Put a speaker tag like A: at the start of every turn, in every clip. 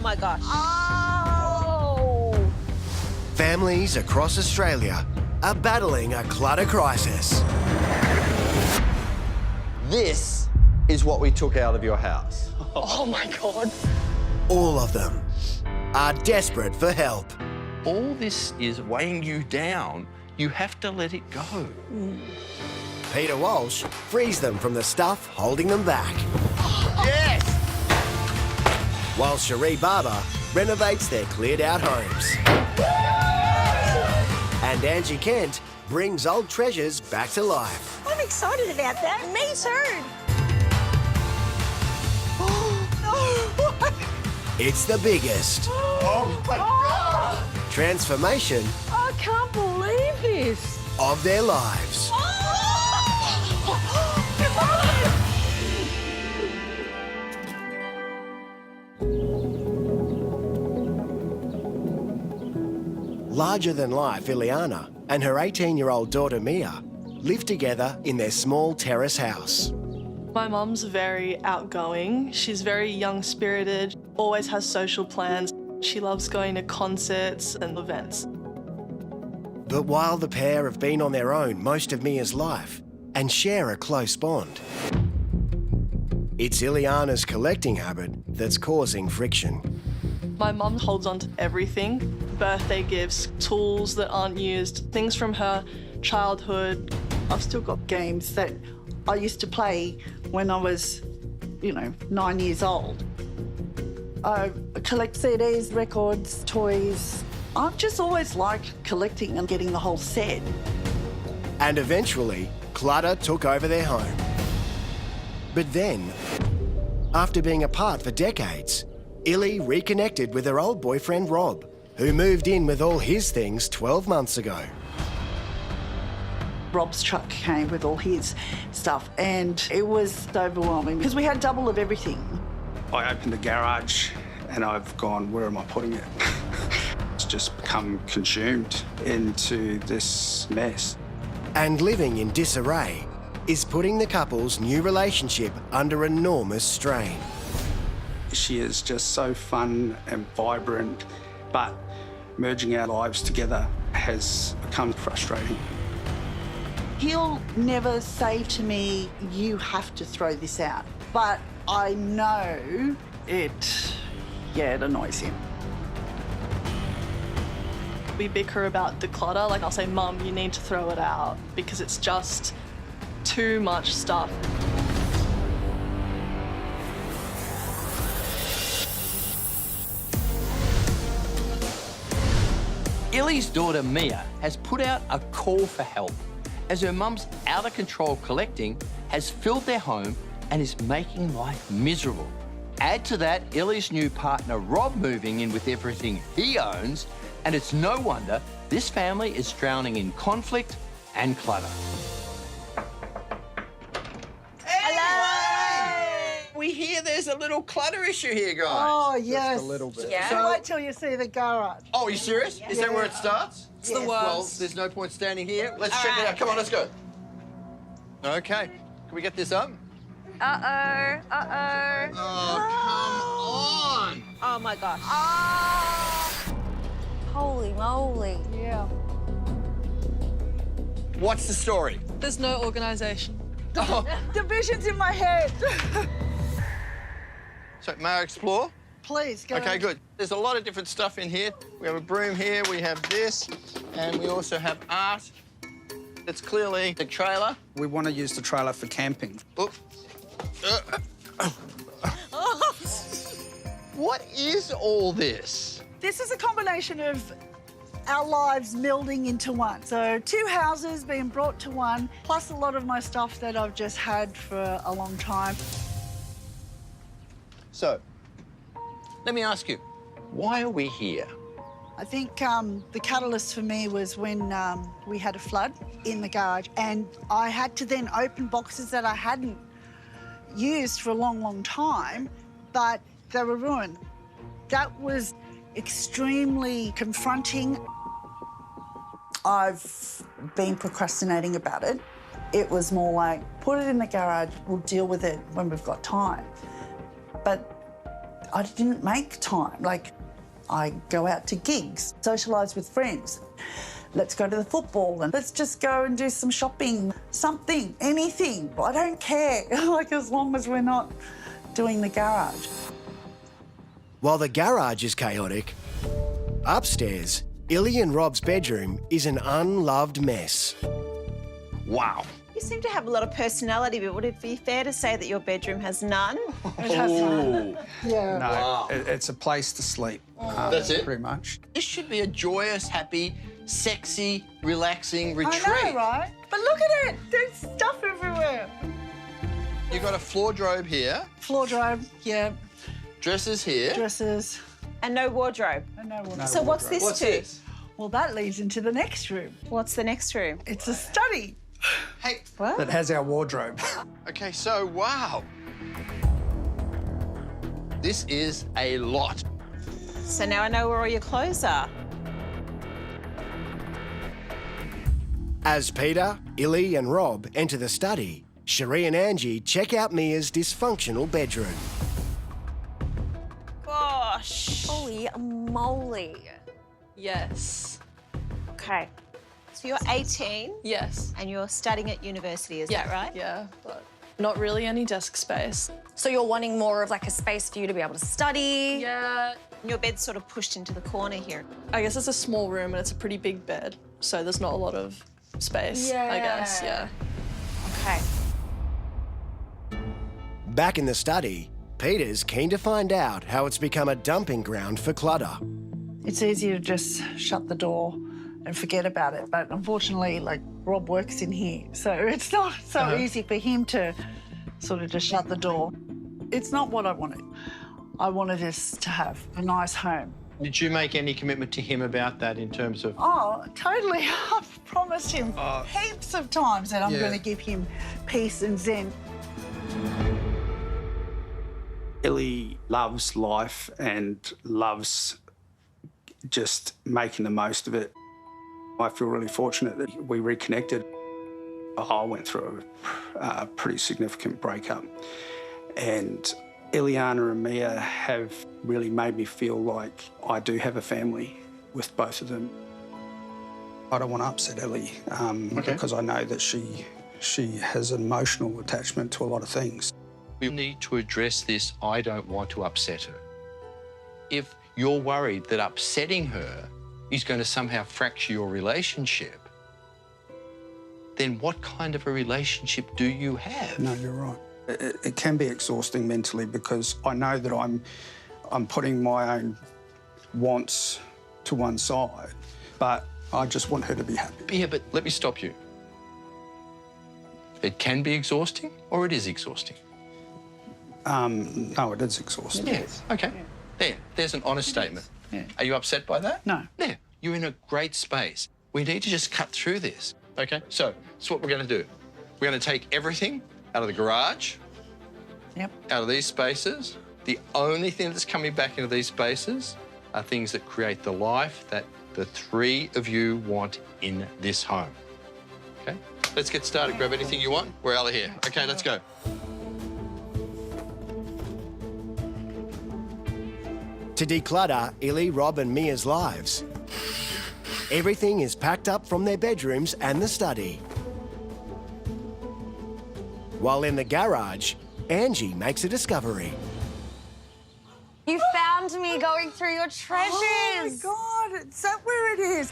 A: my gosh.
B: Oh!
C: Families across Australia are battling a clutter crisis.
D: This is what we took out of your house.
B: Oh my God.
C: All of them are desperate for help.
E: All this is weighing you down. You have to let it go.
C: Peter Walsh frees them from the stuff holding them back.
E: Yes!
C: While Cherie Barber renovates their cleared out homes. And Angie Kent brings old treasures back to life.
A: I'm excited about that. Me too.
C: It's the biggest
E: Oh my God!
C: transformation
B: I can't believe this.
C: of their lives. Larger-than-life Iliana and her 18-year-old daughter Mia live together in their small terrace house.
F: My mum's very outgoing. She's very young-spirited, always has social plans. She loves going to concerts and events.
C: But while the pair have been on their own most of Mia's life and share a close bond, it's Iliana's collecting habit that's causing friction.
F: My mum holds on to everything. Birthday gifts, tools that aren't used, things from her childhood.
G: I've still got games that I used to play when I was, 9 years old. I collect CDs, records, toys. I've just always liked collecting and getting the whole set.
C: And eventually, clutter took over their home. But then, after being apart for decades, Illy reconnected with her old boyfriend Rob, who moved in with all his things 12 months ago.
G: Rob's truck came with all his stuff and it was overwhelming because we had double of everything.
H: I opened the garage and I've gone, where am I putting it? It's just become consumed into this mess.
C: And living in disarray is putting the couple's new relationship under enormous strain.
H: She is just so fun and vibrant, but merging our lives together has become frustrating.
G: He'll never say to me, you have to throw this out. But I know it annoys him.
F: We bicker about the clutter. Like, I'll say, Mum, you need to throw it out because it's just too much stuff.
E: Illy's daughter Mia has put out a call for help as her mum's out-of-control collecting has filled their home and is making life miserable. Add to that Illy's new partner Rob moving in with everything he owns, and it's no wonder this family is drowning in conflict and clutter. We hear there's a little clutter issue here, guys.
G: Oh, yes.
D: Just a little bit.
A: Yeah.
G: So wait till you see the garage.
E: Oh, are you serious? Is that where it starts?
A: It's the worst.
E: Well, there's no point standing here. Let's check it out. Come on, let's go. Okay. Can we get this up?
B: Uh-oh.
E: Oh, come on.
A: Oh my gosh.
B: Holy moly.
G: Yeah.
E: What's the story?
F: There's no organisation.
E: Oh,
G: Divisions in my head.
E: so may I explore?
G: Please, go.
E: Okay, good. There's a lot of different stuff in here. We have a broom here, we have this, and we also have art. It's clearly the trailer.
H: We want to use the trailer for camping.
E: Oop. What is all this?
G: This is a combination of our lives melding into one. So 2 houses being brought to one, plus a lot of my stuff that I've just had for a long time.
E: So, let me ask you, why are we here?
G: I think the catalyst for me was when we had a flood in the garage and I had to then open boxes that I hadn't used for a long, long time, but they were ruined. That was extremely confronting. I've been procrastinating about it. It was more like, put it in the garage, we'll deal with it when we've got time. But I didn't make time. Like, I go out to gigs, socialise with friends. Let's go to the football and let's just go and do some shopping, something, anything. I don't care, like, as long as we're not doing the garage.
C: While the garage is chaotic, upstairs, Illy and Rob's bedroom is an unloved mess.
E: Wow.
A: You seem to have a lot of personality, but would it be fair to say that your bedroom has none?
G: It has
E: Ooh.
G: Yeah.
H: No,
E: Wow.
H: it's a place to sleep.
E: That's it?
H: Pretty much.
E: This should be a joyous, happy, sexy, relaxing retreat.
G: I know, right? But look at it. There's stuff everywhere.
E: You've got a wardrobe here,
G: Wardrobe, yeah.
E: dresses here.
G: Dresses.
A: And no wardrobe.
G: And no wardrobe.
A: So what's this
E: What's
A: to?
E: this?
G: Well, that leads into the next room.
A: What's the next room?
G: It's a study.
E: Hey,
A: What?
H: That has our wardrobe.
E: okay, so wow. This is a lot.
A: So now I know where all your clothes are.
C: As Peter, Illy and Rob enter the study, Cherie and Angie check out Mia's dysfunctional bedroom.
A: Gosh.
B: Holy moly.
F: Yes.
A: Okay. So you're 18
F: Yes.
A: and you're studying at university, is that right?
F: Yeah, but not really any desk space.
B: So you're wanting more of like a space for you to be able to study?
F: Yeah.
A: Your bed's sort of pushed into the corner here.
F: I guess it's a small room and it's a pretty big bed, so there's not a lot of space, I guess, yeah.
A: Okay.
C: Back in the study, Peter's keen to find out how it's become a dumping ground for clutter.
G: It's easier to just shut the door and forget about it. But unfortunately, like, Rob works in here, so it's not so easy for him to sort of just shut the door. It's not what I wanted. I wanted us to have a nice home.
E: Did you make any commitment to him about that in terms of...
G: Oh, totally. I've promised him heaps of times that I'm
H: Yeah.
G: going to give him peace and zen.
H: Illy loves life and loves just making the most of it. I feel really fortunate that we reconnected. I went through a pretty significant breakup, and Iliana and Mia have really made me feel like I do have a family with both of them. I don't want to upset Illy because I know that she has an emotional attachment to a lot of things.
E: We need to address this. I don't want to upset her. If you're worried that upsetting her is going to somehow fracture your relationship, then what kind of a relationship do you have?
H: No, you're right. It can be exhausting mentally because I know that I'm putting my own wants to one side, but I just want her to be happy.
E: Yeah, but let me stop you. It can be exhausting or it is exhausting.
H: No, it is exhausting.
E: Yes. Okay. There's an honest statement.
G: Yeah.
E: Are you upset by that?
G: No.
E: Yeah. You're in a great space. We need to just cut through this. Okay? So, that's what we're going to do. We're going to take everything out of the garage,
G: Yep.
E: out of these spaces. The only thing that's coming back into these spaces are things that create the life that the three of you want in this home. Okay? Let's get started. Grab anything you want. We're out of here. Okay, let's go.
C: To declutter Illy, Rob and Mia's lives, everything is packed up from their bedrooms and the study. While in the garage, Angie makes a discovery.
B: You found me going through your treasures.
G: Oh, my God. Is that where it is?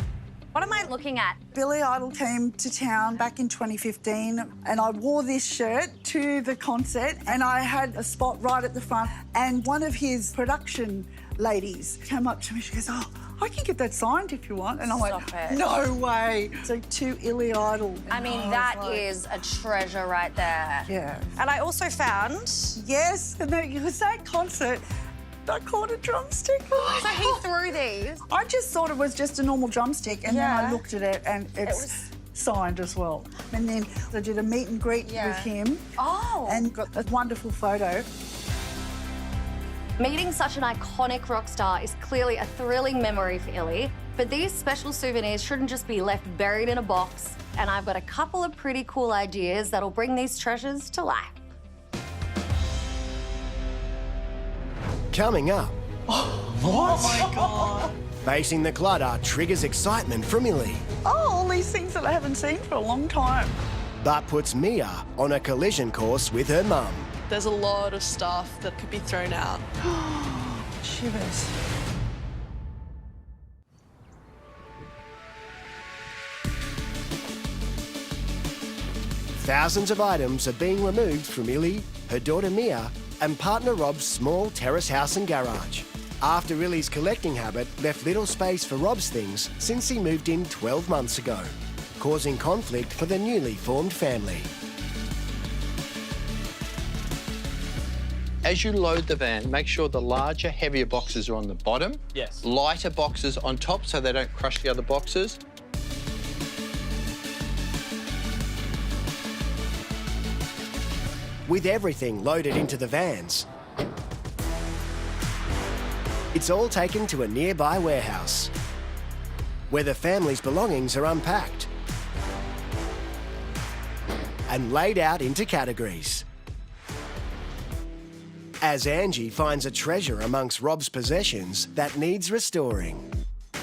B: What am I looking at?
G: Billy Idol came to town back in 2015 and I wore this shirt to the concert and I had a spot right at the front and one of his production ladies came up to me, she goes, oh, I can get that signed if you want. And I went,
B: Stop it.
G: no way. So to Illy Idol.
B: I mean, that is a treasure right there.
G: Yeah.
B: And I also found...
G: Yes, and then it was that concert. I caught a drumstick.
B: So he threw these.
G: I just thought it was just a normal drumstick, and then I
B: Yeah.
G: looked at it, and it's signed as well. And then I did a meet and greet with him,
B: Oh.
G: and got a wonderful photo.
B: Meeting such an iconic rock star is clearly a thrilling memory for Illy, but these special souvenirs shouldn't just be left buried in a box. And I've got a couple of pretty cool ideas that'll bring these treasures to life.
C: Coming up,
G: Oh my God.
C: facing the clutter triggers excitement from Illy,
G: Oh, all these things that I haven't seen for a long time.
C: but puts Mia on a collision course with her mum.
F: There's a lot of stuff that could be thrown out.
G: Shivers.
C: Thousands of items are being removed from Illy, her daughter Mia, and partner Rob's small terrace house and garage. After Illy's collecting habit left little space for Rob's things since he moved in 12 months ago, causing conflict for the newly formed family.
E: As you load the van, make sure the larger, heavier boxes are on the bottom.
I: Yes.
E: Lighter boxes on top so they don't crush the other boxes.
C: With everything loaded into the vans, it's all taken to a nearby warehouse, where the family's belongings are unpacked and laid out into categories. As Angie finds a treasure amongst Rob's possessions that needs restoring.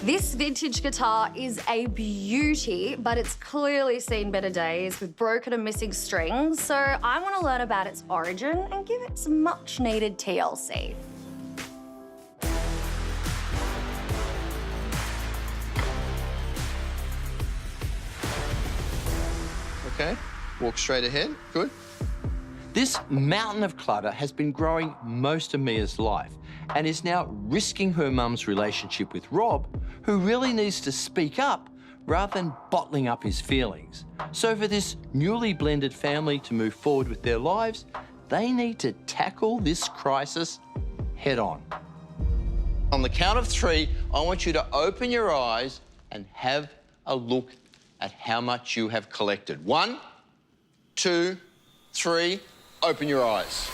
B: This vintage guitar is a beauty, but it's clearly seen better days with broken and missing strings, so I want to learn about its origin and give it some much-needed TLC.
E: Okay, walk straight ahead, good. This mountain of clutter has been growing most of Mia's life and is now risking her mum's relationship with Rob, who really needs to speak up rather than bottling up his feelings. So for this newly blended family to move forward with their lives, they need to tackle this crisis head on. On the count of 3, I want you to open your eyes and have a look at how much you have collected. 1, 2, 3, open your eyes.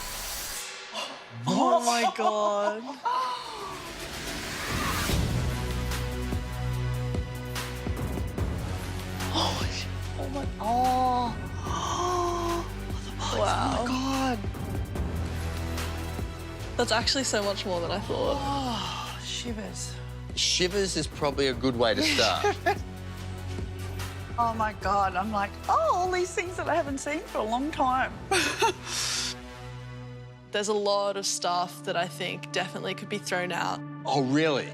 F: Oh my God.
G: Oh my. Oh.
F: Wow.
G: Oh my God.
F: That's actually so much more than I thought.
G: Oh, shivers.
E: Shivers is probably a good way to start.
G: Oh my God. I'm like, oh, all these things that I haven't seen for a long time.
F: There's a lot of stuff that I think definitely could be thrown out.
E: Oh, really?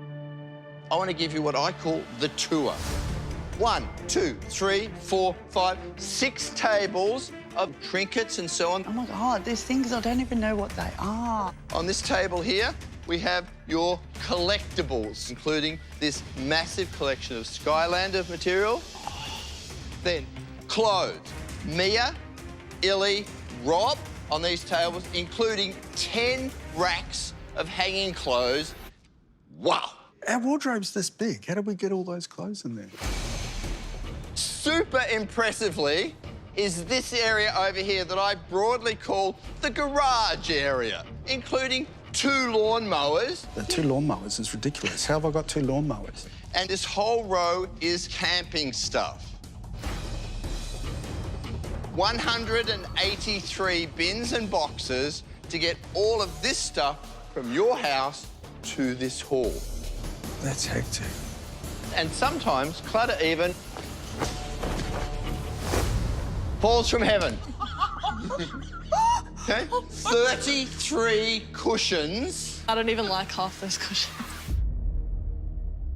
E: I want to give you what I call the tour. 1, 2, 3, 4, 5, 6 tables of trinkets and so on.
G: Oh my God, there's things I don't even know what they are.
E: On this table here, we have your collectibles, including this massive collection of Skylander material. Then clothes. Mia, Illy, Rob on these tables, including 10 racks of hanging clothes. Wow.
H: Our wardrobe's this big. How did we get all those clothes in there?
E: Super impressively is this area over here that I broadly call the garage area, including 2 lawnmowers.
H: The 2 lawnmowers is ridiculous. How have I got 2 lawnmowers?
E: And this whole row is camping stuff. 183 bins and boxes to get all of this stuff from your house to this hall.
H: That's hectic.
E: And sometimes clutter even falls from heaven. Okay? 33 cushions.
F: I don't even like half those cushions.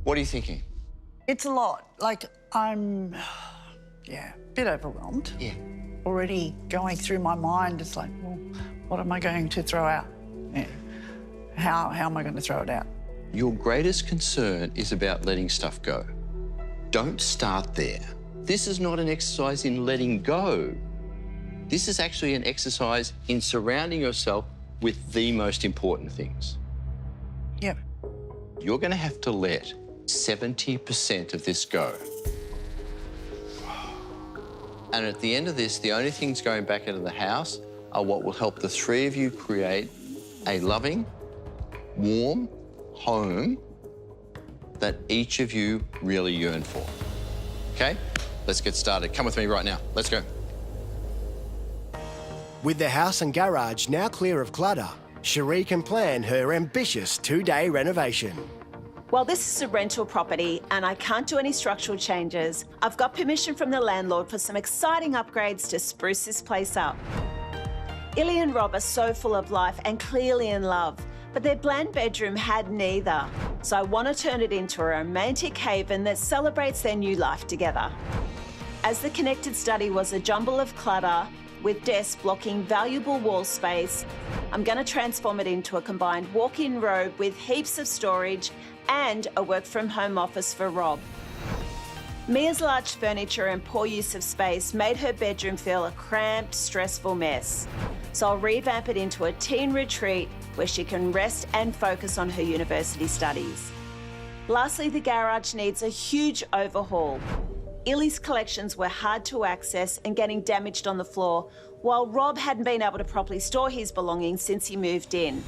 E: What are you thinking?
G: It's a lot. Like, I'm, yeah, a bit overwhelmed.
E: Yeah.
G: Already going through my mind, it's like, well, what am I going to throw out? Yeah. How am I going to throw it out?
E: Your greatest concern is about letting stuff go. Don't start there. This is not an exercise in letting go. This is actually an exercise in surrounding yourself with the most important things.
G: Yep.
E: You're going to have to let 70% of this go. And at the end of this, the only things going back into the house are what will help the 3 of you create a loving, warm home that each of you really yearn for. Okay? Let's get started. Come with me right now. Let's go.
C: With the house and garage now clear of clutter, Cherie can plan her ambitious 2-day renovation.
A: Well, this is a rental property and I can't do any structural changes. I've got permission from the landlord for some exciting upgrades to spruce this place up. Illy and Rob are so full of life and clearly in love, but their bland bedroom had neither. So I want to turn it into a romantic haven that celebrates their new life together. As the connected study was a jumble of clutter, with desks blocking valuable wall space, I'm going to transform it into a combined walk-in robe with heaps of storage and a work-from-home office for Rob. Mia's large furniture and poor use of space made her bedroom feel a cramped, stressful mess. So I'll revamp it into a teen retreat where she can rest and focus on her university studies. Lastly, the garage needs a huge overhaul. Illy's collections were hard to access and getting damaged on the floor, while Rob hadn't been able to properly store his belongings since he moved in.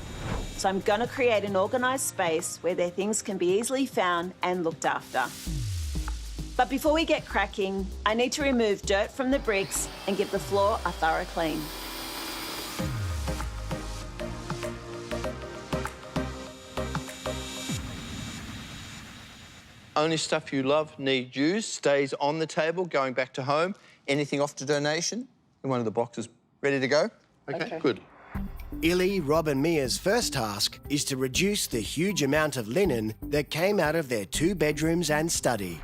A: So I'm going to create an organised space where their things can be easily found and looked after. But before we get cracking, I need to remove dirt from the bricks and give the floor a thorough clean.
E: Only stuff you love, need, use, stays on the table, going back to home. Anything off to donation in one of the boxes. Ready to go? Okay. Good.
C: Illy, Rob and Mia's first task is to reduce the huge amount of linen that came out of their 2 bedrooms and study.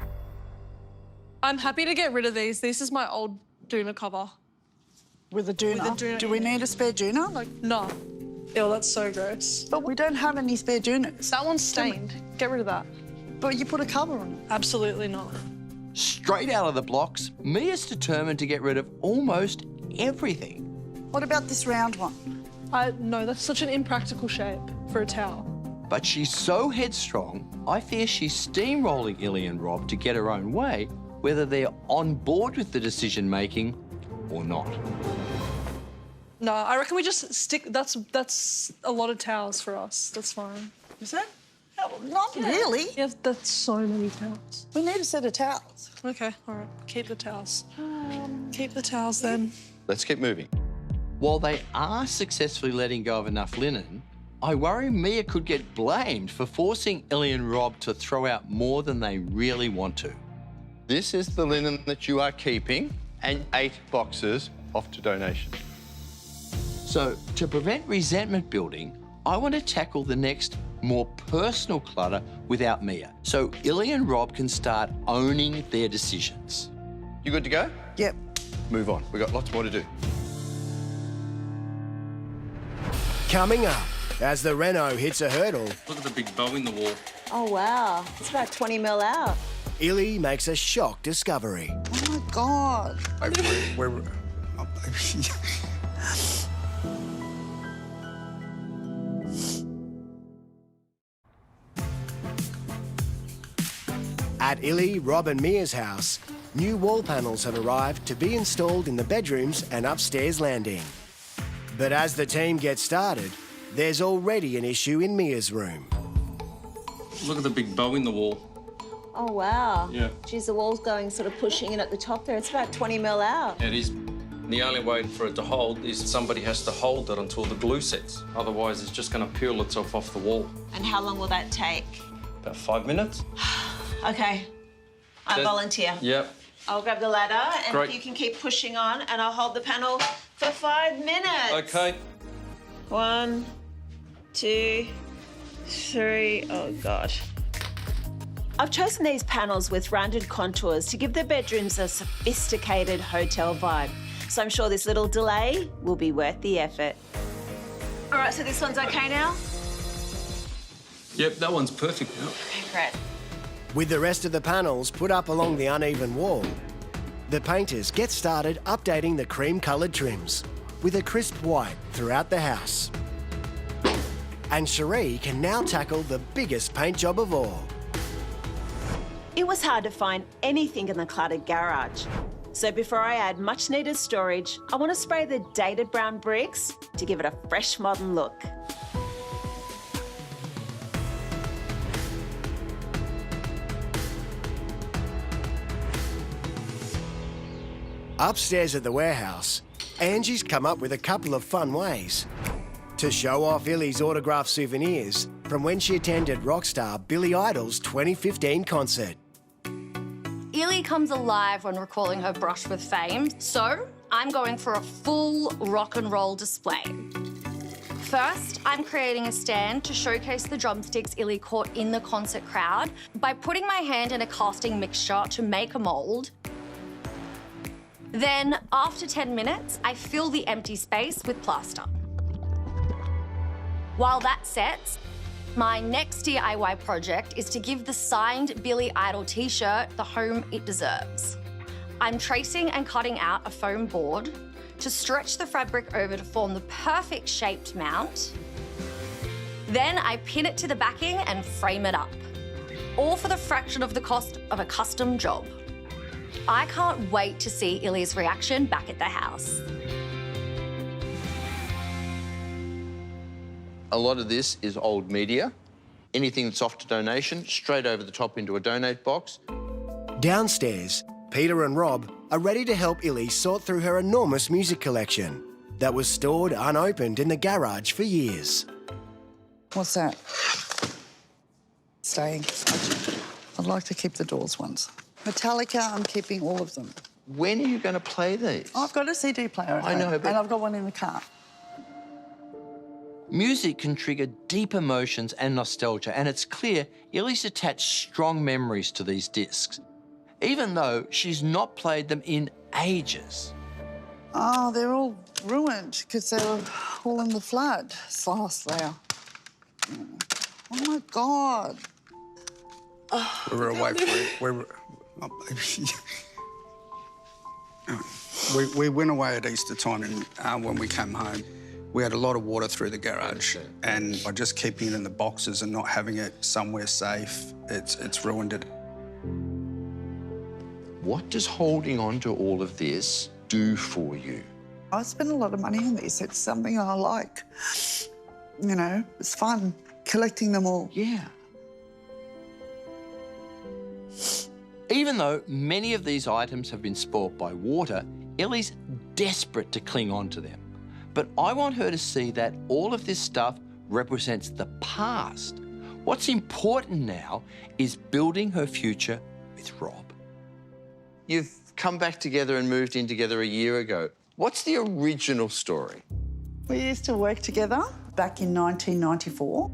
F: I'm happy to get rid of these. This is my old doona cover.
G: With a doona? Do we need a spare doona?
F: No. Ew, that's so gross.
G: But we don't have any spare doonas.
F: That one's stained. Get rid of that.
G: But you put a cover on it.
F: Absolutely not.
E: Straight out of the blocks, Mia's determined to get rid of almost everything.
G: What about this round one?
F: No, that's such an impractical shape for a towel.
E: But she's so headstrong, I fear she's steamrolling Illy and Rob to get her own way, whether they're on board with the decision-making or not.
F: No, I reckon we just stick... That's a lot of towels for us. That's fine.
G: Is that? Not really.
F: Yeah, that's so many towels.
G: We need a set of towels.
F: Okay, all right. Keep the towels. Keep the towels then.
E: Let's keep moving. While they are successfully letting go of enough linen, I worry Mia could get blamed for forcing Illy and Rob to throw out more than they really want to. This is the linen that you are keeping and 8 boxes off to donation. So to prevent resentment building, I want to tackle the next more personal clutter without Mia, so Illy and Rob can start owning their decisions. You good to go?
G: Yep.
E: Move on. We've got lots more to do.
C: Coming up, as the reno hits a hurdle,
I: Look at the big bow in the wall.
A: Oh, wow. It's about 20 mil out.
C: Illy makes a shock discovery.
G: Oh, my God.
C: At Illy, Rob and Mia's house, new wall panels have arrived to be installed in the bedrooms and upstairs landing. But as the team gets started, there's already an issue in Mia's room.
I: Look at the big bow in the wall.
A: Oh, wow.
I: Yeah.
A: Geez, the wall's going sort of pushing in at the top there. It's about 20 mil out.
I: It is. The only way for it to hold is somebody has to hold it until the glue sets. Otherwise, it's just going to peel itself off the wall.
A: And how long will that take?
I: About 5 minutes.
A: Okay. I volunteer.
I: Yep.
A: I'll grab the ladder and
I: Great.
A: you can keep pushing on and I'll hold the panel for 5 minutes.
I: Okay.
A: 1, 2, 3. Oh, God. I've chosen these panels with rounded contours to give the bedrooms a sophisticated hotel vibe. So I'm sure this little delay will be worth the effort. All right, so this one's okay now?
I: Yep, that one's perfect now.
A: Okay, great.
C: With the rest of the panels put up along the uneven wall, the painters get started updating the cream-coloured trims with a crisp white throughout the house. And Cherie can now tackle the biggest paint job of all.
A: It was hard to find anything in the cluttered garage. So before I add much needed storage, I want to spray the dated brown bricks to give it a fresh modern look.
C: Upstairs at the warehouse, Angie's come up with a couple of fun ways to show off Illy's autographed souvenirs from when she attended rock star Billy Idol's 2015 concert.
B: Illy comes alive when recalling her brush with fame, so I'm going for a full rock and roll display. First, I'm creating a stand to showcase the drumsticks Illy caught in the concert crowd by putting my hand in a casting mixture to make a mould. Then, after 10 minutes, I fill the empty space with plaster. While that sets, my next DIY project is to give the signed Billy Idol t-shirt the home it deserves. I'm tracing and cutting out a foam board to stretch the fabric over to form the perfect shaped mount. Then I pin it to the backing and frame it up, all for the fraction of the cost of a custom job. I can't wait to see Illy's reaction back at the house.
E: A lot of this is old media. Anything that's off to donation, straight over the top into a donate box.
C: Downstairs, Peter and Rob are ready to help Illy sort through her enormous music collection that was stored unopened in the garage for years.
G: What's that? Staying. I'd like to keep the Doors ones. Metallica, I'm keeping all of them.
E: When are you going to play these?
G: I've got a CD player at home,
E: know, but...
G: and I've got one in the car.
E: Music can trigger deep emotions and nostalgia, and it's clear Illy's attached strong memories to these discs, even though she's not played them in ages.
G: Oh, they're all ruined because they were all in the flood last year. Oh, my God.
H: We were away we went away at Easter time, and when we came home, we had a lot of water through the garage, and by just keeping it in the boxes and not having it somewhere safe, it's ruined it.
E: What does holding on to all of this do for you?
G: I spend a lot of money on this. It's something I like. You know, it's fun collecting them all.
E: Yeah. Even though many of these items have been spoilt by water, Illy's desperate to cling on to them. But I want her to see that all of this stuff represents the past. What's important now is building her future with Rob. You've come back together and moved in together a year ago. What's the original story?
G: We used to work together back in 1994.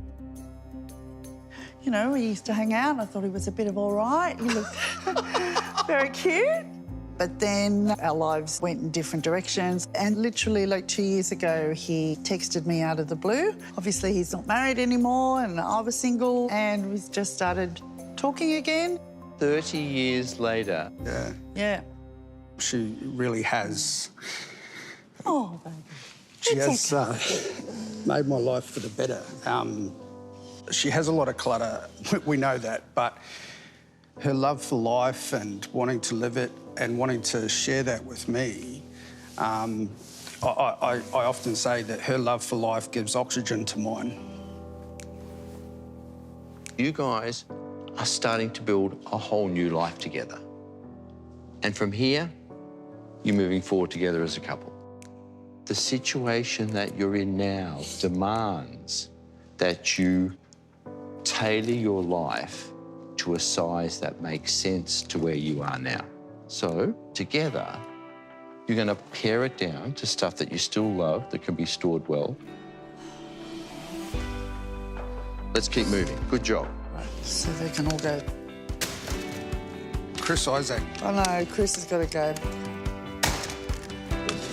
G: You know, we used to hang out. I thought he was a bit of all right. He looked very cute. But then our lives went in different directions. And literally, like 2 years ago, he texted me out of the blue. Obviously, he's not married anymore, and I was single, and we just started talking again.
E: 30 years later.
H: Yeah.
G: Yeah.
H: She really has.
G: Oh, baby.
H: She has made my life for the better. She has a lot of clutter, we know that, but her love for life and wanting to live it and wanting to share that with me, I often say that her love for life gives oxygen to mine.
E: You guys are starting to build a whole new life together. And from here, you're moving forward together as a couple. The situation that you're in now demands that you tailor your life to a size that makes sense to where you are now. So, together, you're going to pare it down to stuff that you still love, that can be stored well. Let's keep moving. Good job.
G: So they can all go.
H: Chris Isaac.
G: Oh, no, Chris has got to go.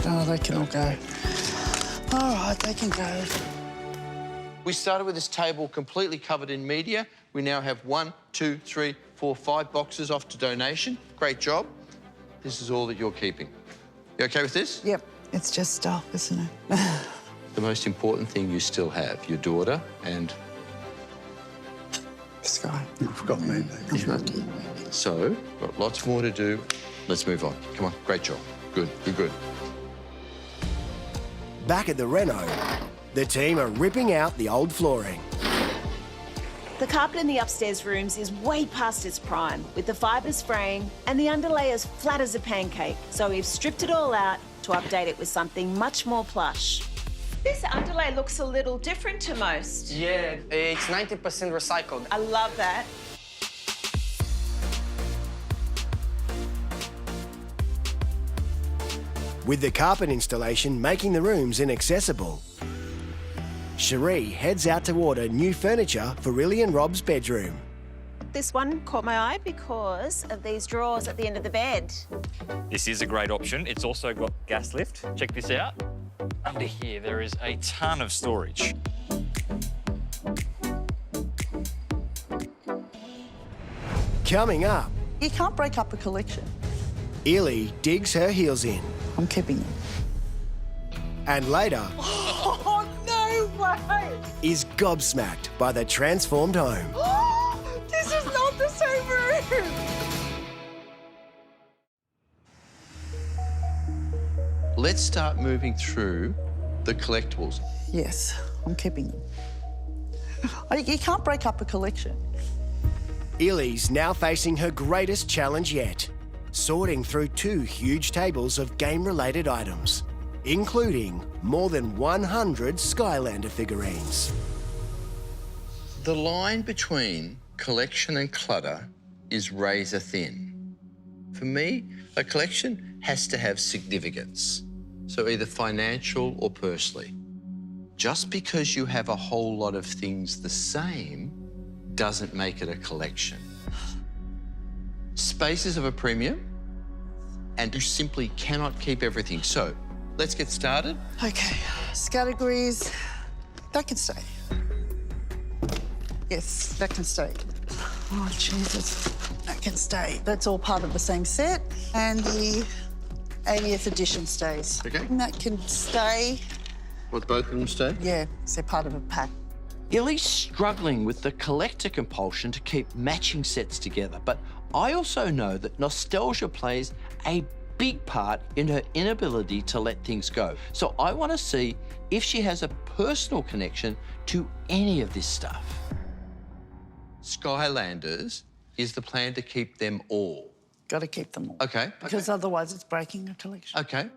G: Oh, they can all go. All right, they can go.
E: We started with this table completely covered in media. We now have 1, 2, 3, 4, 5 boxes off to donation. Great job. This is all that you're keeping. You okay with this?
G: Yep, it's just stuff, isn't it?
E: The most important thing you still have, your daughter and...
G: This guy.
H: You forgot me.
E: So, got lots more to do. Let's move on. Come on, great job. Good, you're good.
C: Back at the reno, the team are ripping out the old flooring.
A: The carpet in the upstairs rooms is way past its prime, with the fibres fraying and the underlay as flat as a pancake. So we've stripped it all out to update it with something much more plush. This underlay looks a little different to most.
J: Yeah, it's 90% recycled.
A: I love that.
C: With the carpet installation making the rooms inaccessible, Cherie heads out to order new furniture for Illy and Rob's bedroom.
A: This one caught my eye because of these drawers at the end of the bed.
K: This is a great option. It's also got gas lift. Check this out. Under here, there is a ton of storage.
C: Coming up,
G: You can't break up a collection.
C: Illy digs her heels in.
G: I'm keeping them.
C: And later
G: Oh, no way!
C: is gobsmacked by the transformed home.
G: This is not the same room!
E: Let's start moving through the collectibles.
G: Yes, I'm keeping them. You can't break up a collection.
C: Illy's now facing her greatest challenge yet, sorting through 2 huge tables of game-related items, including more than 100 Skylander figurines.
E: The line between collection and clutter is razor thin. For me, a collection has to have significance, so either financial or personally. Just because you have a whole lot of things the same doesn't make it a collection. Space is of a premium, and you simply cannot keep everything. So, let's get started.
G: Okay, categories. That can stay. Yes, that can stay. Oh, Jesus. That can stay. That's all part of the same set. And the 80th edition stays.
E: Okay.
G: And that can stay.
E: What, both of them stay?
G: Yeah, they're part of a pack.
E: Illy's struggling with the collector compulsion to keep matching sets together, but I also know that nostalgia plays a big part in her inability to let things go. So I want to see if she has a personal connection to any of this stuff. Skylanders is the plan to keep them all.
G: Got to keep them all.
E: Okay.
G: Because otherwise it's breaking a collection.
E: Okay.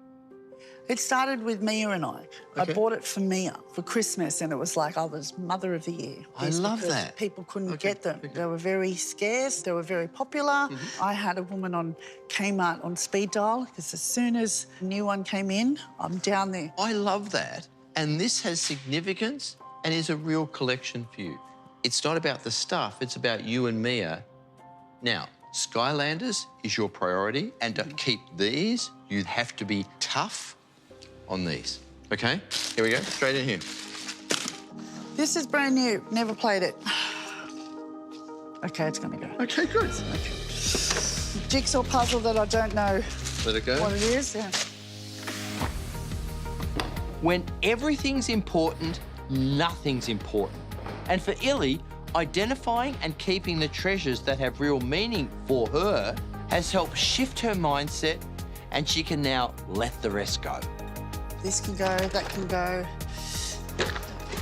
G: It started with Mia and I. I
E: Okay.
G: bought it for Mia for Christmas, and it was like I was Mother of the Year.
E: I
G: Yes,
E: love
G: because
E: that.
G: People couldn't
E: Okay,
G: get them.
E: okay.
G: They were very scarce. They were very popular. I had a woman on Kmart on speed dial because as soon as a new one came in, I'm down there.
E: I love that. And this has significance and is a real collection for you. It's not about the stuff, it's about you and Mia. Now, Skylanders is your priority, and to keep these, you have to be tough on these. Okay? Here we go, straight in here.
G: This is brand new. Never played it. Okay, it's gonna go.
E: Okay, good.
G: Jigsaw puzzle that I don't know
E: Let it go.
G: what it is. Yeah.
E: When everything's important, nothing's important. And for Illy, identifying and keeping the treasures that have real meaning for her has helped shift her mindset, and she can now let the rest go.
G: This can go. That can go.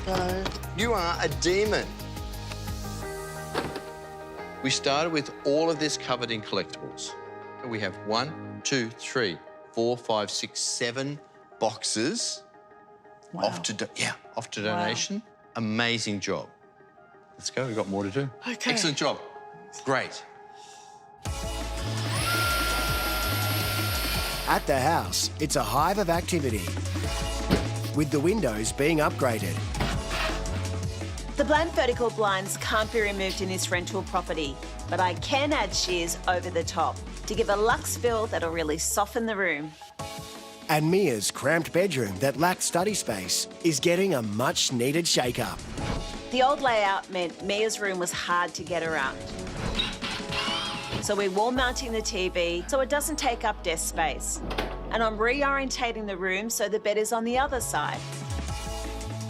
G: Go.
E: You are a demon. We started with all of this covered in collectibles. We have 1, 2, 3, 4, 5, 6, 7 boxes
G: Wow.
E: off to donation. Amazing job. Let's go, we've got more to do.
G: Okay.
E: Excellent job. Great.
C: At the house, it's a hive of activity, with the windows being upgraded.
A: The blank vertical blinds can't be removed in this rental property, but I can add shears over the top to give a luxe feel that'll really soften the room.
C: And Mia's cramped bedroom that lacked study space is getting a much-needed shake-up.
A: The old layout meant Mia's room was hard to get around. So we're wall mounting the TV so it doesn't take up desk space. And I'm reorientating the room so the bed is on the other side.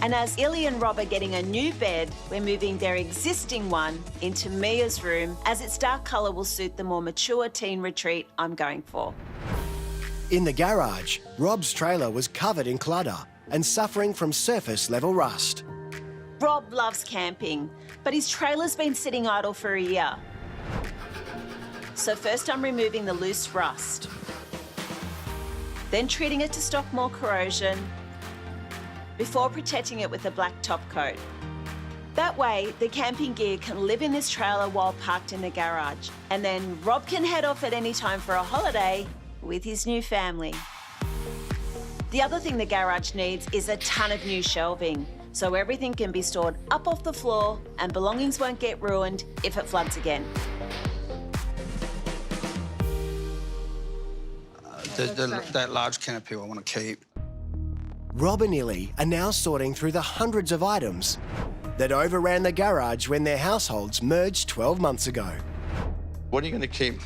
A: And as Illy and Rob are getting a new bed, we're moving their existing one into Mia's room as its dark colour will suit the more mature teen retreat I'm going for.
C: In the garage, Rob's trailer was covered in clutter and suffering from surface-level rust.
A: Rob loves camping, but his trailer's been sitting idle for a year. So first I'm removing the loose rust, then treating it to stop more corrosion, before protecting it with a black top coat. That way, the camping gear can live in this trailer while parked in the garage. And then Rob can head off at any time for a holiday with his new family. The other thing the garage needs is a ton of new shelving, so everything can be stored up off the floor and belongings won't get ruined if it floods again.
H: That large canopy I want to keep.
C: Rob and Illy are now sorting through the hundreds of items that overran the garage when their households merged 12 months ago.
D: What are you going to keep?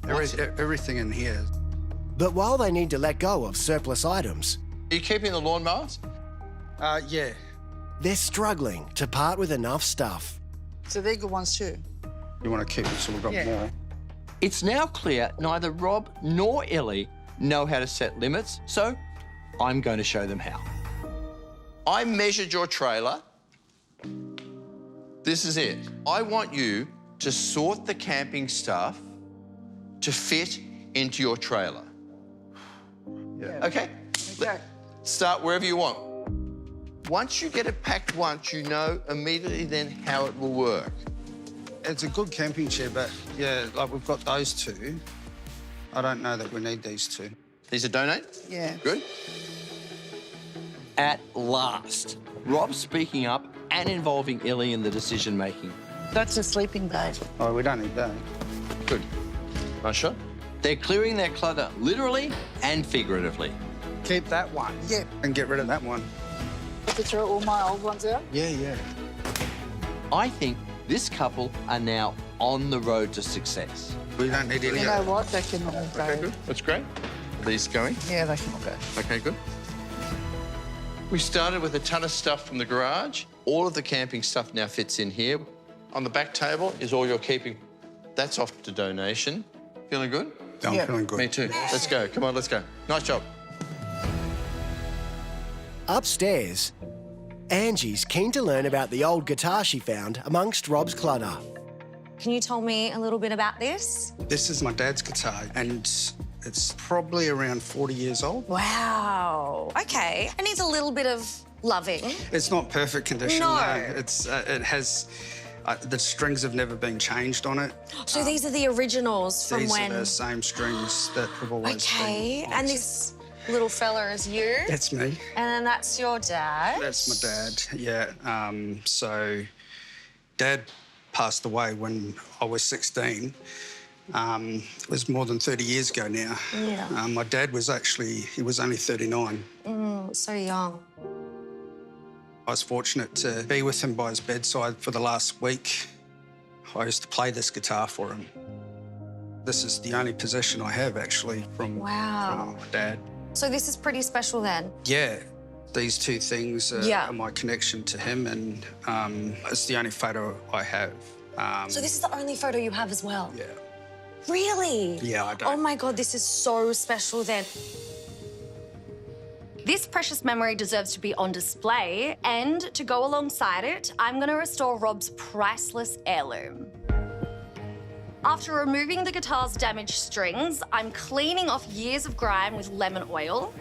H: Everything in here.
C: But while they need to let go of surplus items,
D: Are you keeping the lawnmowers?
H: Yeah.
C: they're struggling to part with enough stuff.
G: So they're good ones too.
H: You want to keep it so we've got more.
E: It's now clear neither Rob nor Illy know how to set limits, so I'm going to show them how.
D: I measured your trailer. This is it. I want you to sort the camping stuff to fit into your trailer.
H: Yeah.
D: Okay? Start wherever you want. Once you get it packed once, you know immediately then how it will work.
H: It's a good camping chair, but yeah, like we've got those two. I don't know that we need these two.
D: These are donate?
G: Yeah.
D: Good.
E: At last, Rob's speaking up and involving Illy in the decision-making.
G: That's a sleeping bag.
H: Oh, we don't need that.
D: Good. Nice shot.
E: They're clearing their clutter literally and figuratively.
H: Keep that one.
G: Yeah.
H: And get rid of that one.
G: To throw all my old ones out?
H: Yeah, yeah.
E: I think this couple are now on the road to success.
H: We don't need any
G: You
H: of
G: know what? They can all go.
D: Okay, good. That's great. Are these going?
G: Yeah, they can all go.
D: Okay, good. We started with a ton of stuff from the garage. All of the camping stuff now fits in here. On the back table is all your keeping. That's off to donation. Feeling good?
H: I'm feeling good.
D: Me too. Let's go. Come on, let's go. Nice job.
C: Upstairs, Angie's keen to learn about the old guitar she found amongst Rob's clutter.
B: Can you tell me a little bit about this?
H: This is my dad's guitar, and it's probably around 40 years old.
B: Wow. Okay. It needs a little bit of loving.
H: It's not perfect condition.
B: No.
H: It's it has the strings have never been changed on it.
B: So these are the originals from
H: These
B: when?
H: are the same strings that have always
B: Okay.
H: been.
B: And this little fella is you?
H: That's me.
B: And then that's your dad?
H: That's my dad. Yeah. So, Dad passed away when I was 16. It was more than 30 years ago now.
B: Yeah.
H: My dad was he was only 39.
B: So young.
H: I was fortunate to be with him by his bedside for the last week. I used to play this guitar for him. This is the only possession I have, actually, from my dad.
B: So this is pretty special then?
H: Yeah. These two things are my connection to him, and it's the only photo I have.
B: So this is the only photo you have as well?
H: Yeah.
B: Really?
H: Yeah, I don't.
B: Oh my God, this is so special then. This precious memory deserves to be on display, and to go alongside it, I'm going to restore Rob's priceless heirloom. After removing the guitar's damaged strings, I'm cleaning off years of grime with lemon oil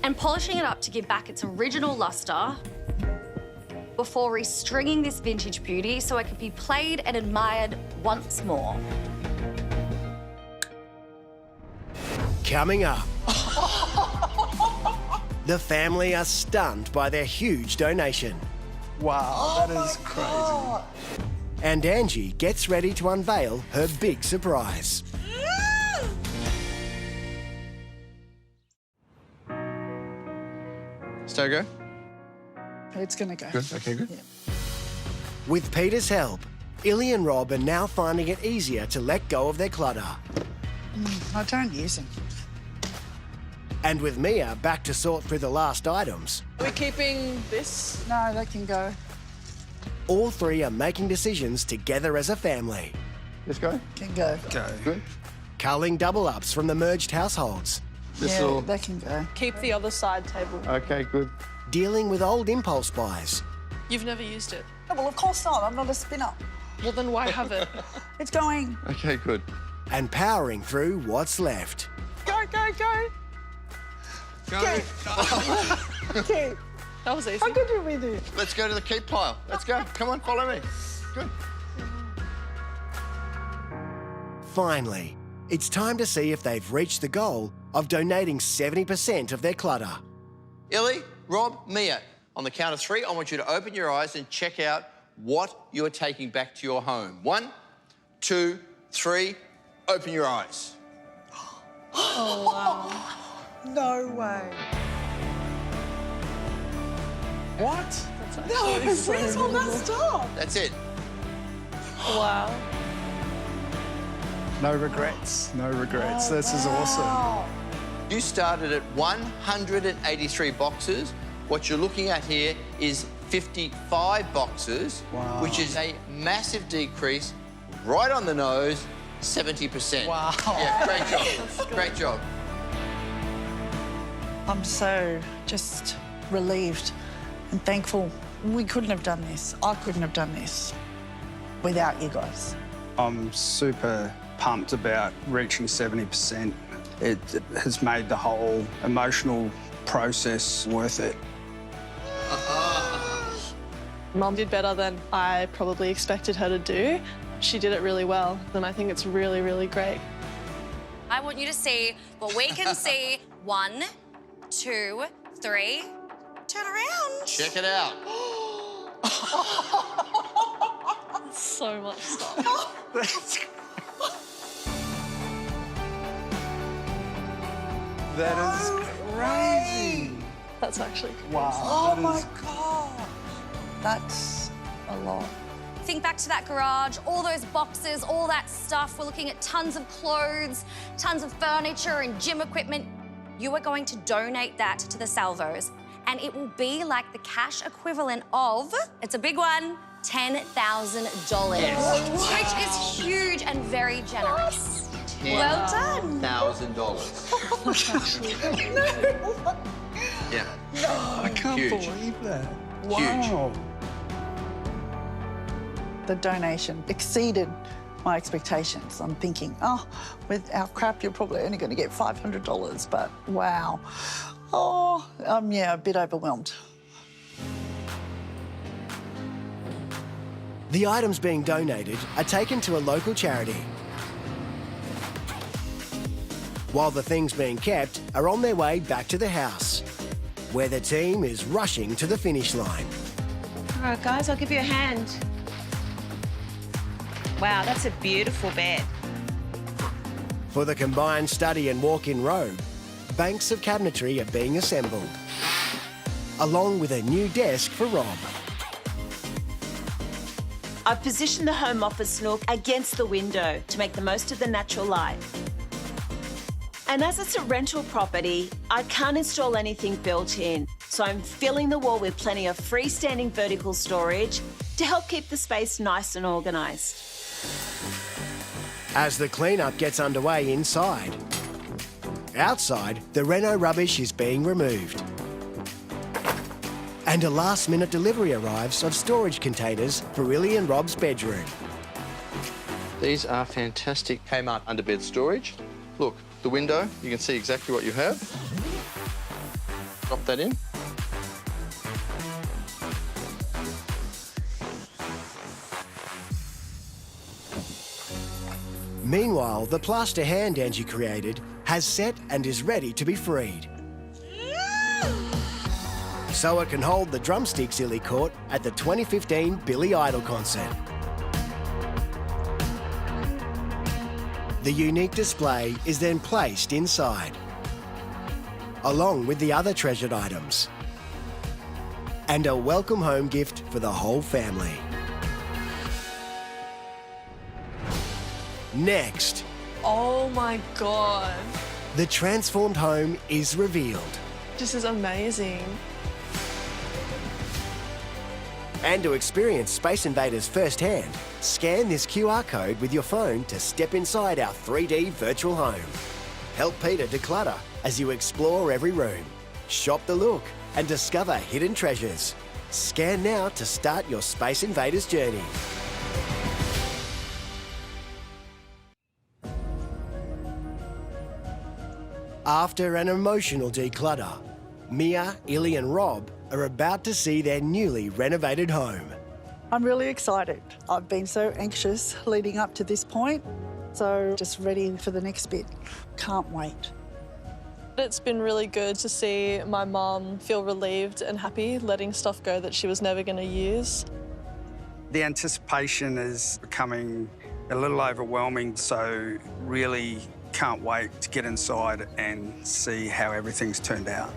B: and polishing it up to give back its original luster before restringing this vintage beauty so it can be played and admired once more.
C: Coming up, the family are stunned by their huge donation.
H: Wow, that is crazy.
C: And Angie gets ready to unveil her big surprise.
D: Still go?
G: It's going to go.
D: Good. Okay, good.
G: Yeah.
C: With Peter's help, Illy and Rob are now finding it easier to let go of their clutter.
G: I don't use them.
C: And with Mia back to sort through the last items,
F: Are we keeping this?
G: No, they can go.
C: all three are making decisions together as a family.
D: Let's go.
G: Can go.
H: Go.
D: Good.
C: Culling double-ups from the merged households.
G: Yeah, they can go.
F: Keep the other side table.
D: Okay, good.
C: Dealing with old impulse buys.
F: You've never used it.
G: Oh, well, of course not. I'm not a spinner.
F: Well, then why have it?
G: It's going.
D: Okay, good.
C: And powering through what's left.
F: Go, go, go.
H: Go.
G: Okay.
F: That was easy.
G: How good did we do?
D: Let's go to the keep pile. Let's go. Come on, follow me. Good.
C: Finally, it's time to see if they've reached the goal of donating 70% of their clutter.
D: Illy, Rob, Mia, on the count of 3, I want you to open your eyes and check out what you're taking back to your home. 1, 2, 3, open your eyes.
G: Oh, wow. No way.
H: What?
F: That's
G: No,
F: actually so
G: where's all that
F: cool.
G: stuff?
D: That's it.
F: Wow.
H: No regrets. No regrets. This is awesome.
D: You started at 183 boxes. What you're looking at here is 55 boxes,
H: Wow.
D: which is a massive decrease, right on the nose, 70%.
H: Wow.
D: Yeah, great job. Great job.
G: I'm so just relieved and thankful. We couldn't have done this. I couldn't have done this without you guys.
H: I'm super pumped about reaching 70%. It has made the whole emotional process worth it.
F: Mum did better than I probably expected her to do. She did it really well, and I think it's really, really great.
B: I want you to see what we can see. 1, 2, 3. Turn around.
D: Check it out.
F: So much stuff.
H: That is crazy.
F: That's actually crazy.
H: Wow.
G: Oh
H: that
G: my
H: is-
G: God. That's a lot.
B: Think back to that garage, all those boxes, all that stuff. We're looking at tons of clothes, tons of furniture and gym equipment. You are going to donate that to the Salvos, and it will be like the cash equivalent of, it's a big one, $10,000.
D: Yes.
B: Which is huge and very generous. Well done.
D: $1,000. Yeah.
H: I can't
D: Huge.
H: believe that.
D: Huge.
H: Wow.
G: The donation exceeded my expectations. I'm thinking, oh, with our crap, you're probably only going to get $500, but wow. Oh, yeah, a bit overwhelmed.
C: The items being donated are taken to a local charity, while the things being kept are on their way back to the house, where the team is rushing to the finish line.
A: All right, guys, I'll give you a hand. Wow, that's a beautiful bed.
C: For the combined study and walk-in robe, banks of cabinetry are being assembled, along with a new desk for Rob.
A: I've positioned the home office nook against the window to make the most of the natural light. And as it's a rental property, I can't install anything built in, so I'm filling the wall with plenty of freestanding vertical storage to help keep the space nice and organised.
C: As the cleanup gets underway inside, outside, the reno rubbish is being removed. And a last-minute delivery arrives of storage containers for Illy and Rob's bedroom.
D: These are fantastic Kmart underbed storage. Look, the window, you can see exactly what you have. Drop that in.
C: Meanwhile, the plaster hand Angie created has set and is ready to be freed, so it can hold the drumsticks Illy caught at the 2015 Billy Idol concert. The unique display is then placed inside, along with the other treasured items, and a welcome home gift for the whole family. Next,
F: Oh my God.
C: the transformed home is revealed.
F: This is amazing.
C: And to experience Space Invaders firsthand, scan this QR code with your phone to step inside our 3D virtual home. Help Peter declutter as you explore every room, shop the look, and discover hidden treasures. Scan now to start your Space Invaders journey. After an emotional declutter, Mia, Illy and Rob are about to see their newly renovated home.
G: I'm really excited. I've been so anxious leading up to this point, so just ready for the next bit. Can't wait.
F: It's been really good to see my mum feel relieved and happy letting stuff go that she was never going to use.
H: The anticipation is becoming a little overwhelming, so really can't wait to get inside and see how everything's turned out.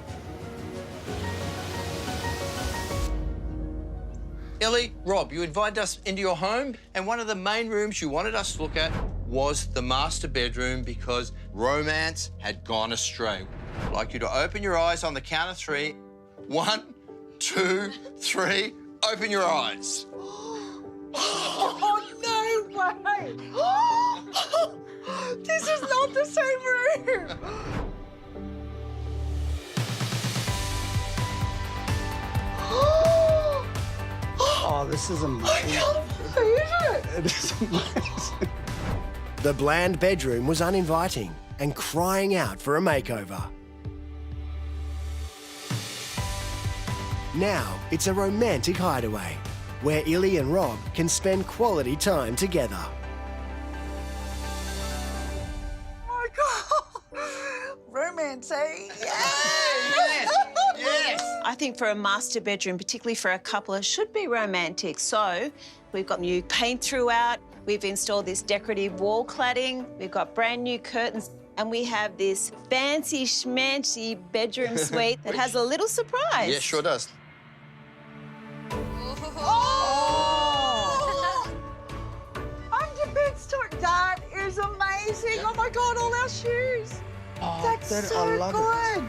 D: Ellie, Rob, you invited us into your home, and one of the main rooms you wanted us to look at was the master bedroom because romance had gone astray. I'd like you to open your eyes on the count of 3. 1, 2, 3, open your eyes.
G: Oh, no way! This is not the same room!
H: Oh, this is amazing.
G: I can't believe it!
H: It is amazing.
C: The bland bedroom was uninviting and crying out for a makeover. Now it's a romantic hideaway where Illy and Rob can spend quality time together.
G: Oh my God! Romance, eh?
D: Yes, yes.
A: I think for a master bedroom, particularly for a couple, it should be romantic. So we've got new paint throughout, we've installed this decorative wall cladding, we've got brand new curtains, and we have this fancy schmancy bedroom suite that has a little surprise.
D: Yeah, sure does.
G: Oh! Under bed stock, that is amazing. Oh my God, all our shoes. That's so
H: I love
G: good.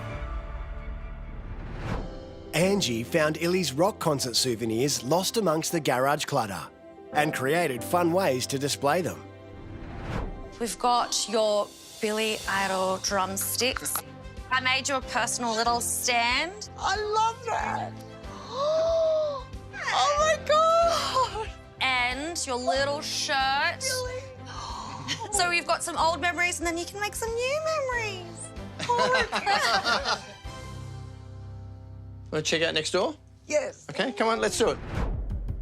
C: Angie found Illy's rock concert souvenirs lost amongst the garage clutter and created fun ways to display them.
B: We've got your Billy Idol drumsticks. I made you a personal little stand.
G: I love that. Oh my God.
B: And your little shirt.
G: Billy.
B: So we've got some old memories and then you can make some new memories.
G: Oh my God.
D: Want to check out next door?
G: Yes.
D: Okay, come on, let's do it.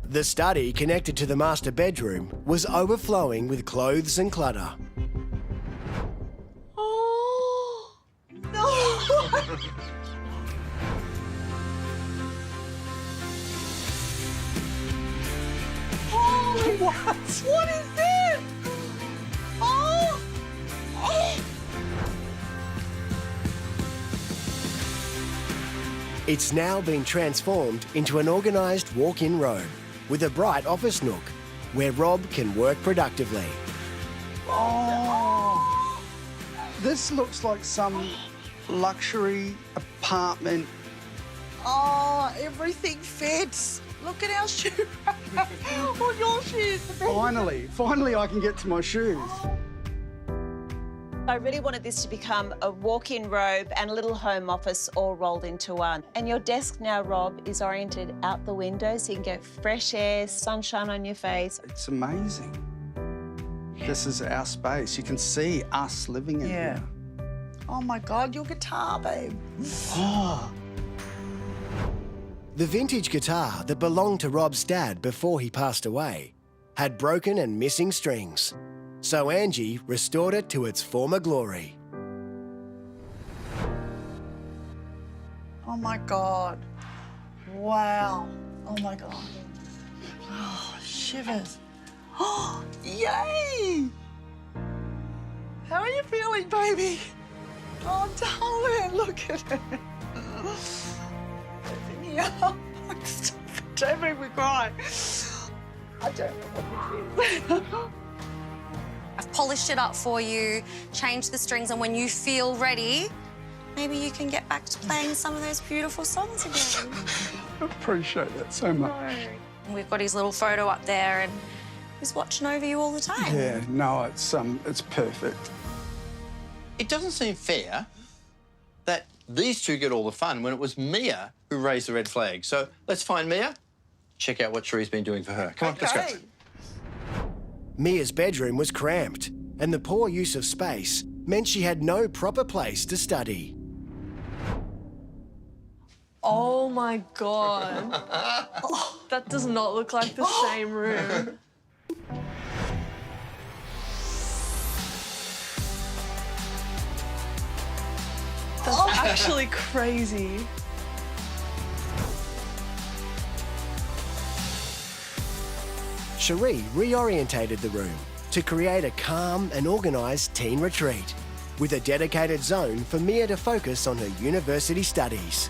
C: The study connected to the master bedroom was overflowing with clothes and clutter.
G: Oh, no. Holy, what is this? Oh. Oh.
C: It's now been transformed into an organised walk-in room with a bright office nook where Rob can work productively.
H: Oh, this looks like some luxury apartment.
G: Oh, everything fits. Look at our shoes. Oh, your shoes.
H: Finally I can get to my shoes.
A: I really wanted this to become a walk-in robe and a little home office all rolled into one. And your desk now, Rob, is oriented out the window so you can get fresh air, sunshine on your face.
H: It's amazing. This is our space. You can see us living in here.
G: Oh my God, your guitar, babe.
H: Oh,
C: The vintage guitar that belonged to Rob's dad before he passed away had broken and missing strings. So Angie restored it to its former glory.
G: Oh my God. Wow. Oh my God. Oh, shivers. Oh, yay! How are you feeling, baby? Oh, darling, look at it. Yeah. Stop it. Don't make me cry. I don't know what it is.
B: I've polished it up for you, changed the strings, and when you feel ready, maybe you can get back to playing some of those beautiful songs again.
H: I appreciate that so much.
B: And we've got his little photo up there and he's watching over you all the time.
H: Yeah, no, it's perfect.
D: It doesn't seem fair that these two get all the fun when it was Mia who raised the red flag. So let's find Mia, check out what Cherie's been doing for her. Come on, let's go.
C: Mia's bedroom was cramped, and the poor use of space meant she had no proper place to study.
F: Oh my God. Oh, that does not look like the same room. That's actually crazy.
C: Cherie reorientated the room to create a calm and organised teen retreat with a dedicated zone for Mia to focus on her university studies.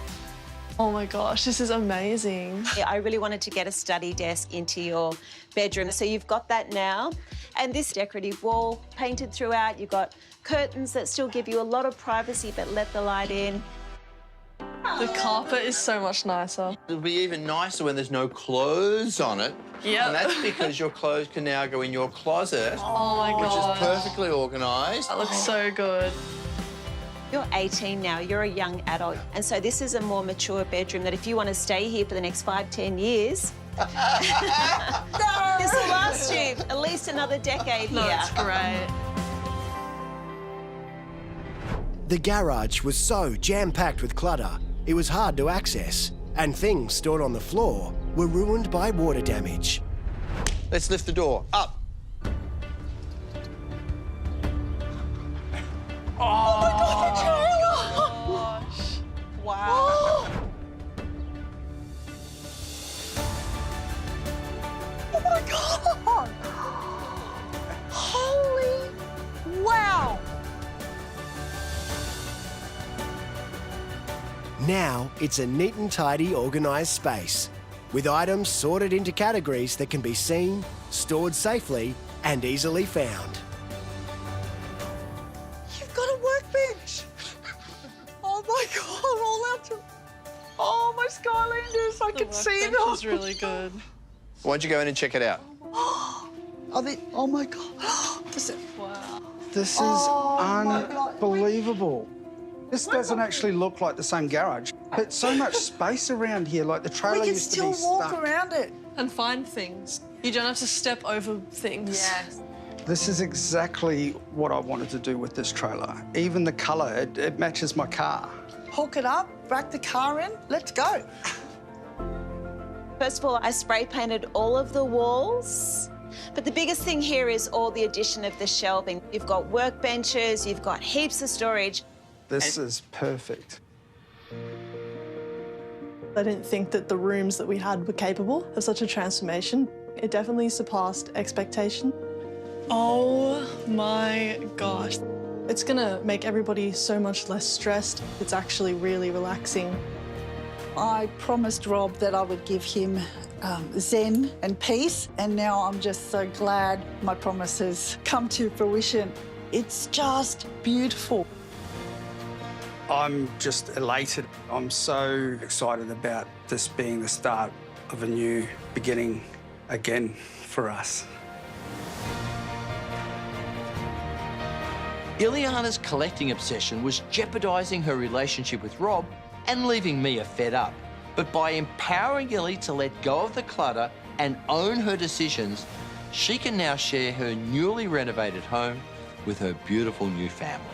F: Oh my gosh, this is amazing.
A: Yeah, I really wanted to get a study desk into your bedroom, so you've got that now. And this decorative wall painted throughout. You've got curtains that still give you a lot of privacy but let the light in.
F: The carpet is so much nicer.
D: It'll be even nicer when there's no clothes on it.
F: Yeah.
D: And that's because your clothes can now go in your closet.
F: Oh my
D: Which
F: God.
D: is perfectly organised.
F: That looks so good.
A: You're 18 now, you're a young adult, and so this is a more mature bedroom that if you want to stay here for the next 5-10 years, this will last you at least another decade here.
F: That's great.
C: The garage was so jam-packed with clutter, it was hard to access, and things stored on the floor were ruined by water damage.
D: Let's lift the door. Up.
G: Oh my God, the trailer!
F: Gosh.
G: Wow. Oh my God! Holy wow!
C: Now it's a neat and tidy, organised space, with items sorted into categories that can be seen, stored safely, and easily found.
G: You've got a workbench! Oh my God, all out to... Oh, my Skylanders, I can see them.
F: This is really good.
D: Why don't you go in and check it out?
G: Are they... Oh my God.
F: Wow.
H: This is
G: my God.
H: unbelievable. This doesn't actually look like the same garage. But so much space around here, like the trailer
G: We can
H: used to be
G: still walk
H: stuck.
G: around it.
F: And find things. You don't have to step over things.
B: Yes.
H: This is exactly what I wanted to do with this trailer. Even the colour, it matches my car.
G: Hook it up, back the car in, let's go.
A: First of all, I spray painted all of the walls. But the biggest thing here is all the addition of the shelving. You've got workbenches, you've got heaps of storage.
H: This is perfect.
F: I didn't think that the rooms that we had were capable of such a transformation. It definitely surpassed expectation. Oh my gosh. It's gonna make everybody so much less stressed. It's actually really relaxing.
G: I promised Rob that I would give him zen and peace, and now I'm just so glad my promise has come to fruition. It's just beautiful.
H: I'm just elated. I'm so excited about this being the start of a new beginning again for us.
E: Iliana's collecting obsession was jeopardising her relationship with Rob and leaving Mia fed up. But by empowering Illy to let go of the clutter and own her decisions, she can now share her newly renovated home with her beautiful new family.